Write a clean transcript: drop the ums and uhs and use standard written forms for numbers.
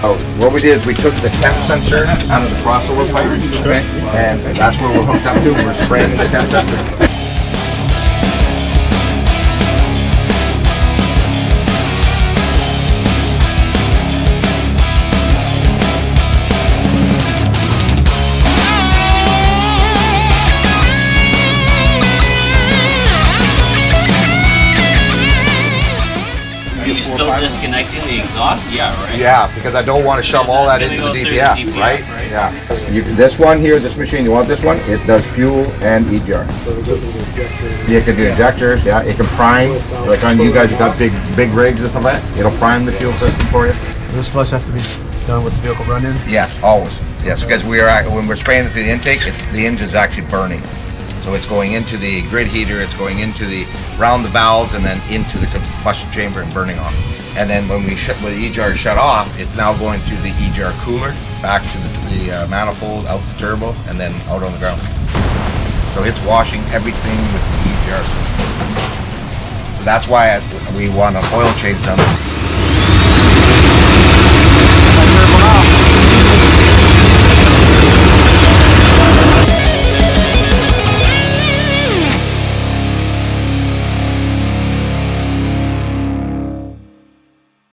Oh, what we did is we took the temp sensor out of the crossover pipe, okay, and that's where we're hooked up to. We're spraying the temp sensor. Are you still disconnecting the exhaust? Yeah, right? Yeah, because I don't want to shove all that into the DPF, right? Yeah. This one here, this machine, you want this one? It does fuel and EGR. You can do injectors, yeah. It can prime, like on you guys, you got big rigs and stuff like that. It'll prime the fuel system for you. This flush has to be done with the vehicle run-in? Yes, always. Yes, because when we're spraying it through the intake, the engine's actually burning. So it's going into the grid heater, it's going into around the valves and then into the combustion chamber and burning off. And then when the EGR is shut off, it's now going through the EGR cooler, back to the manifold, out the turbo, and then out on the ground. So it's washing everything with the EGR system. So that's why we want an oil change done with the